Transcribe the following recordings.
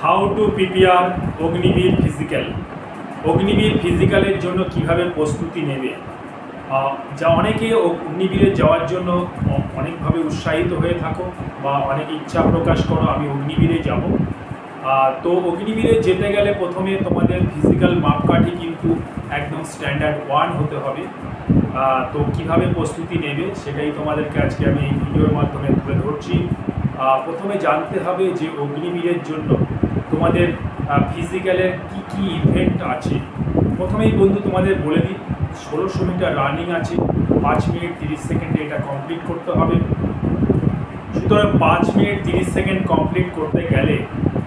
How to prepare Agniveer physical. Agniveer ফিজিক্যালের জন্য কিভাবে প্রস্তুতি নেবে। যা অনেকে অগ্নিবীরে যাওয়ার জন্য অনেকভাবে উৎসাহিত হয়ে থাকো বা অনেক ইচ্ছা প্রকাশ করো আমি অগ্নিবীরে যাব। তো অগ্নিবীরে যেতে গেলে প্রথমে তোমাদের ফিজিক্যাল মাপকাঠি কিন্তু একদম স্ট্যান্ডার্ড 1 হতে হবে। তো কিভাবে প্রস্তুতি নেবে সেটাই তোমাদেরকে আজকে আমি এই ভিডিওর মাধ্যমে তুলে ধরছি। প্রথমে জানতে হবে যে অগ্নিবীরের জন্য তোমাদের ফিজিক্যালের কি ইভেন্ট আছে। প্রথমেই বন্ধু তোমাদের বলে দিই, 1600 মিটার রানিং আছে, 5 মিনিট 30 সেকেন্ডে এটা কমপ্লিট করতে হবে। সুতরাং 5 মিনিট 30 সেকেন্ড কমপ্লিট করতে গেলে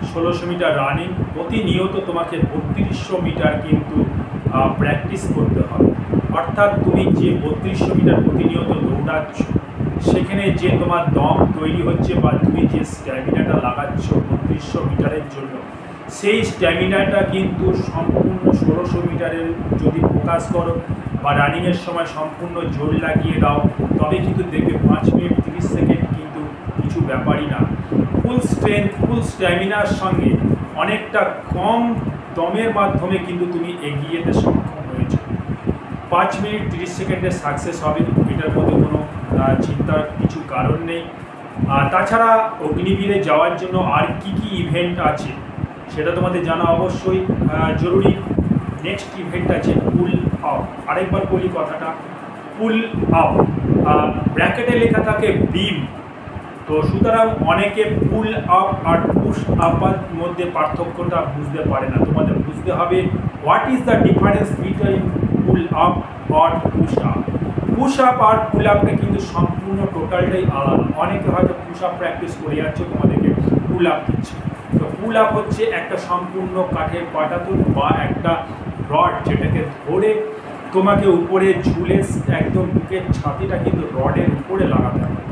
1600 মিটার রানিং প্রতিনিয়ত তোমাকে 3200 মিটার কিন্তু প্র্যাকটিস করতে হবে। অর্থাৎ তুমি যে 3200 মিটার প্রতিনিয়ত দৌড়াচ্ছ সেখানে যে তোমার দম তৈরি হচ্ছে বা তুমি যে স্ট্যামিনাটা লাগাচ্ছ 3200 মিটারের জন্য, সেই স্ট্যামিনাটা কিন্তু সম্পূর্ণ 1600 মিটারের যদি ফোকাস করো বা রানিংয়ের সময় সম্পূর্ণ জোর লাগিয়ে দাও তবে কিন্তু দেখবে 5 মিনিট 30 সেকেন্ড কিন্তু কিছু ব্যাপারই না। ফুল স্ট্রেংথ ফুল স্ট্যামিনার সঙ্গে অনেকটা কম দমের মাধ্যমে কিন্তু তুমি এগিয়ে যেতে সক্ষম হয়েছো। 5 মিনিট 30 সেকেন্ডে সাকসেস হবে, এটার মধ্যে কোনো চিন্তার কিছু কারণ নেই। তাছাড়া অগ্নিবীরে যাওয়ার জন্য আর কি ইভেন্ট আছে সেটা তোমাদের জানা অবশ্যই জরুরি। নেক্সট ইভেন্ট আছে পুল আপ। আরেকবার বলি কথাটা, পুল আপ ব্র্যাকেটে লেখা থাকে বিম। তো সুতরাং অনেকে পুল আপ আর পুশ আপার মধ্যে পার্থক্যটা বুঝতে পারে না। তোমাদের বুঝতে হবে what is the difference between pull up আর পুশ আপ। পুশ আপ আর পুল আপটা কিন্তু সম্পূর্ণ টোটালটাই আলাদা। অনেকে হয়তো পুশ আপ প্র্যাকটিস করে যাচ্ছে, তোমাদেরকে পুল আপ দিচ্ছে। তো পুল আপ হচ্ছে একটা সম্পূর্ণ কাঠের পাটাতন বা একটা রড যেটাকে ধরে তোমাকে উপরে ঝুলে একদম বুকের ছাতিটা কিন্তু রডের উপরে লাগাতে হবে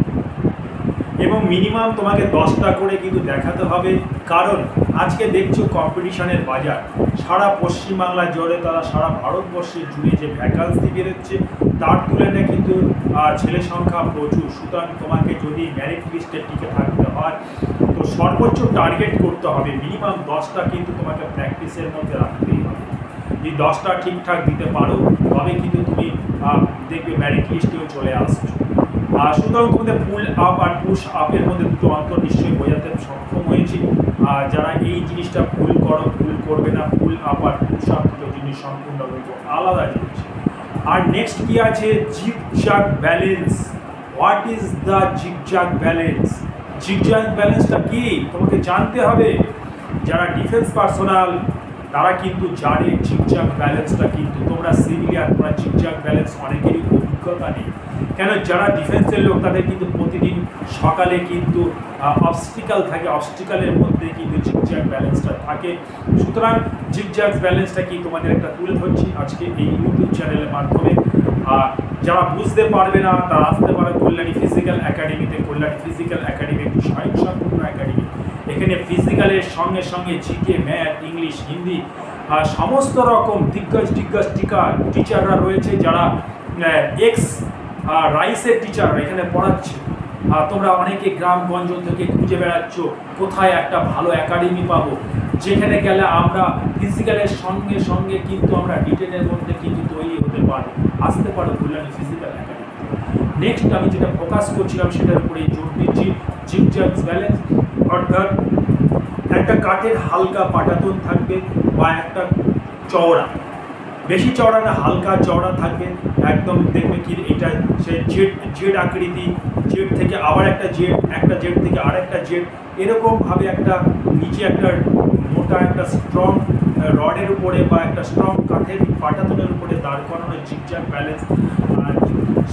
এবং মিনিমাম তোমাকে 10টা করে কিন্তু দেখাতে হবে। কারণ আজকে দেখছো কম্পিটিশনের বাজার, সারা পশ্চিমবাংলা জুড়ে তারা সারা ভারতবর্ষে জুড়ে যে ভ্যাকান্সি বেরোচ্ছে তার তুলনায় কিন্তু ছেলে সংখ্যা প্রচুর। সুতরাং তোমাকে যদি মেরিট লিস্টে টিকে থাকতে হয় তো সর্বোচ্চ টার্গেট করতে হবে মিনিমাম 10টা কিন্তু তোমাকে প্র্যাকটিসের মধ্যে রাখতেই হবে। যদি 10টা ঠিকঠাক দিতে পারো তবে কিন্তু তুমি দেখবে মেরিট লিস্টেও চলে আসছো। সুতরাং তোমাদের পুল আপ আর পুশ আপের মধ্যে দুটো অন্তর নিশ্চয়ই বোঝাতে সক্ষম হয়েছি। যারা এই জিনিসটা ভুল করবে না, পুল আপ আর পুশ আপ দুটো জিনিস সম্পূর্ণ আলাদা জিনিস। আর নেক্সট কি আছে, zigzag balance. What is the zigzag balance? Zigzag ব্যালেন্সটা কি তোমাকে জানতে হবে। যারা ডিফেন্স পার্সোনাল তারা কিন্তু জানে জিগজ্যাগ ব্যালেন্সটা, কিন্তু তোমরা সিভিলিয়ান তোমরা জিগজ্যাগ ব্যালেন্স অনেকেরই অভিজ্ঞতা নেই। কেন, যারা ডিফেন্সের লোক তাদের কিন্তু প্রতিদিন সকালে কিন্তু অবস্টিকাল থাকে, অবস্টিকালের মধ্যে কিন্তু জিগজ্যাগ ব্যালেন্সটা থাকে। সুতরাং জিগজ্যাগ ব্যালেন্সটা কি তোমাদের একটা তুলে ধরছি আজকে এই ইউটিউব চ্যানেলের মাধ্যমে। যারা বুঝতে পারবে না তারা আসতে পারে কল্যাণী ফিজিক্যাল একাডেমিতে। কল্যাণী ফিজিক্যাল একাডেমি একটি স্বয়ংসম্পূর্ণ একাডেমি। এখানে ফিজিক্যালের সঙ্গে সঙ্গে জিকে, ম্যাথ, ইংলিশ, হিন্দি সমস্ত রকম দিগ্গজ টিচাররা রয়েছে যারা এক্স রাইসের টিচার এখানে পড়াচ্ছে। তোমরা অনেকে গ্রামগঞ্জ থেকে খুঁজে বেড়াচ্ছ কোথায় একটা ভালো একাডেমি পাবো যেখানে গেলে আমরা ফিজিক্যালের সঙ্গে সঙ্গে কিন্তু আমরা রিটেনের মধ্যে কিন্তু তৈরি হতে পারবো। আসতে পারো কল্যাণী ফিজিক্যাল একাডেমি। নেক্সট আমি যেটা ফোকাস করছিলাম সেটার উপরেই জোর দিচ্ছি, জিগজ্যাগ ব্যালেন্স। অর্থাৎ একটা কাঠের হালকা পাটাতন থাকবে বা একটা চওড়া, বেশি চওড়া না হালকা চওড়া থাকবে একদম। দেখবে কি এটা সে জেড আকৃতি, জেড থেকে আবার একটা জেড থেকে আরেকটা জেড, এরকমভাবে একটা নিচে একটা মোটা একটা স্ট্রং রডের উপরে বা একটা স্ট্রং কাঠের পাটাতনের উপরে দাঁড় করানো জিগজ্যাগ ব্যালেন্স।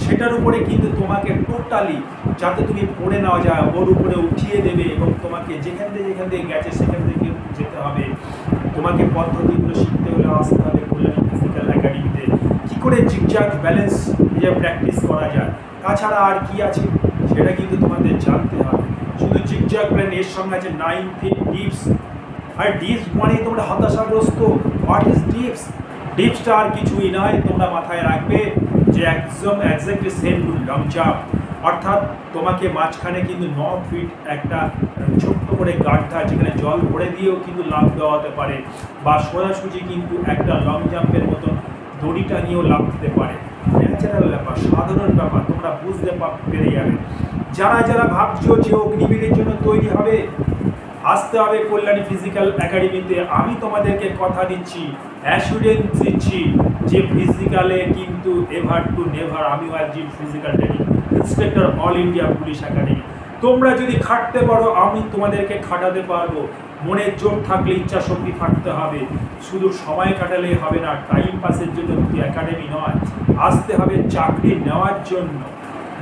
সেটার উপরে কিন্তু তোমাকে টোটালি যাতে তুমি পড়ে নেওয়া যায় ওর উপরে উঠিয়ে দেবে এবং তোমাকে যেখান থেকে গেছে সেখান থেকে যেতে হবে। তোমাকে পদ্ধতিগুলো শিখতে হলে আসতে হবে কল্যাণী ফিজিক্যাল একাডেমিতে। কী করে জিগজ্যাগ ব্যালেন্স নিজে প্র্যাকটিস করা যায়, তাছাড়া আর কি আছে সেটা কিন্তু তোমাদের জানতে হবে। শুধু জিগজ্যাগ ব্যালেন্স এর সঙ্গে আছে 9 ফিট ডিপস। আর ডিপস মানে তোমরা হতাশাগ্রস্ত, হোয়াট ইজ ডিপস? ডিপসটা আর কিছুই নয়, তোমরা মাথায় রাখবে যে একদম exactly same to long jump. অর্থাৎ তোমাকে মাঝখানে কিন্তু 9 ফিট একটা ছোট্ট করে গাড্ডা, যেখানে জল ভরে দিয়েও কিন্তু লাফ দেওয়া হতে পারে, বা সোজাসুজি কিন্তু একটা লং জাম্পের মতন দড়িটা নিয়েও লাফ দিতে পারে। ন্যাচারাল ব্যাপার, সাধারণ ব্যাপার, তোমরা বুঝতে পেরে যাবে। যারা যারা ভাবছো যে অগ্নিবীরের জন্য তৈরি হবে, আসতে হবে কল্যাণী ফিজিক্যাল একাডেমিতে। আমি তোমাদেরকে কথা দিচ্ছি, অ্যাসুরেন্স দিচ্ছি যে ফিজিক্যালে কিন্তু এভার টু নেভার আমিও একজন physical training inspector all India police academy. তোমরা যদি খাটতে পারো আমি তোমাদেরকে খাটাতে পারবো। মনের জোর থাকলে ইচ্ছা শক্তি থাকতে হবে, শুধু সময় কাটালেই হবে না। টাইম পাসের জন্য কিন্তু একাডেমি নয়, আসতে হবে চাকরি নেওয়ার জন্য।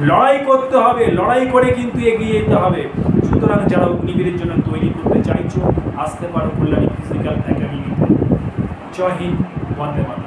লড়াই করতে হবে, লড়াই করে কিন্তু এগিয়ে যেতে হবে। সুতরাং যারা অগ্নিবীরের জন্য তৈরি করতে চাইছো, আসতে পারো কল্যাণী ফিজিক্যাল একাডেমিতে। জয় হিন্দ, বন্দে মাতরম।